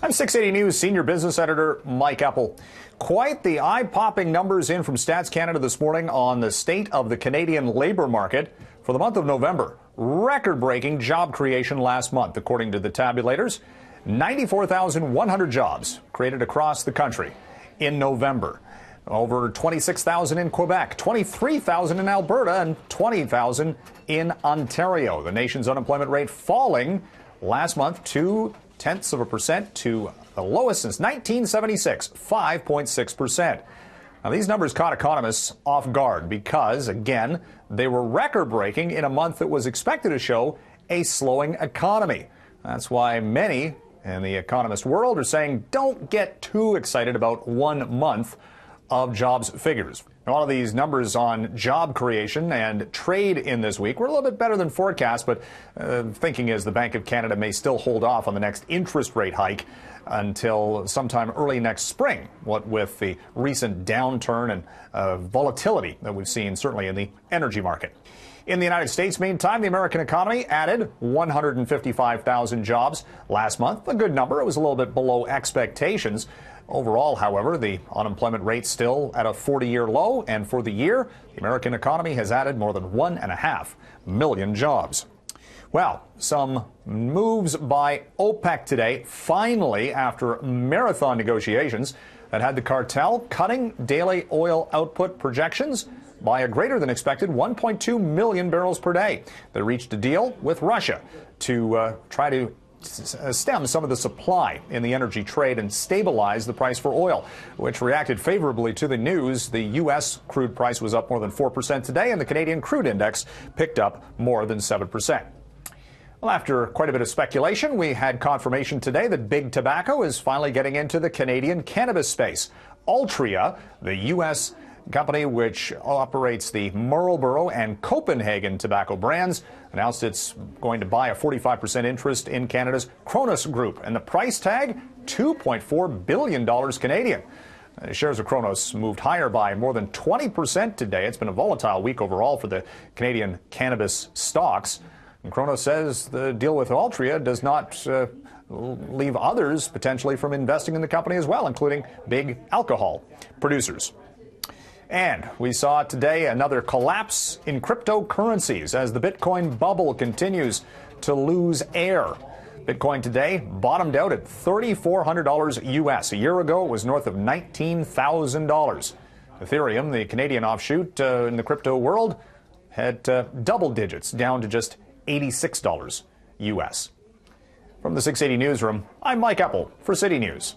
I'm 680 News Senior Business Editor Mike Eppel. Quite the eye-popping numbers in from Stats Canada this morning on the state of the Canadian labour market for the month of November. Record-breaking job creation last month, according to the tabulators. 94,100 jobs created across the country in November. Over 26,000 in Quebec, 23,000 in Alberta, and 20,000 in Ontario. The nation's unemployment rate falling last month 0.2% to the lowest since 1976, 5.6%. Now, these numbers caught economists off guard because, again, they were record-breaking in a month that was expected to show a slowing economy. That's why many in the economist world are saying don't get too excited about 1 month of jobs figures. A lot of these numbers on job creation and trade in this week were a little bit better than forecast, but thinking is the Bank of Canada may still hold off on the next interest rate hike until sometime early next spring, what with the recent downturn and volatility that we've seen certainly in the energy market. In the United States, meantime, the American economy added 155,000 jobs last month, a good number. It was a little bit below expectations. Overall, however, the unemployment rate still at a 40-year low, and for the year, the American economy has added more than 1.5 million jobs. Well, some moves by OPEC today, finally, after marathon negotiations that had the cartel cutting daily oil output projections by a greater than expected 1.2 million barrels per day. They reached a deal with Russia to try to stem some of the supply in the energy trade and stabilize the price for oil, which reacted favorably to the news. The U.S. crude price was up more than 4% today, and the Canadian crude index picked up more than 7%. Well, after quite a bit of speculation, we had confirmation today that Big Tobacco is finally getting into the Canadian cannabis space. Altria, the U.S. company which operates the Marlboro and Copenhagen tobacco brands, announced it's going to buy a 45% interest in Canada's Altria Group, and the price tag, $2.4 billion Canadian. Shares of Cronos moved higher by more than 20% today. It's been a volatile week overall for the Canadian cannabis stocks. And Cronos says the deal with Altria does not leave others potentially from investing in the company as well, including big alcohol producers. And we saw today another collapse in cryptocurrencies as the Bitcoin bubble continues to lose air. Bitcoin today bottomed out at $3,400 US. A year ago, it was north of $19,000. Ethereum, the Canadian offshoot in the crypto world, had double digits, down to just $86 US. From the 680 newsroom, I'm Mike Eppel for City News.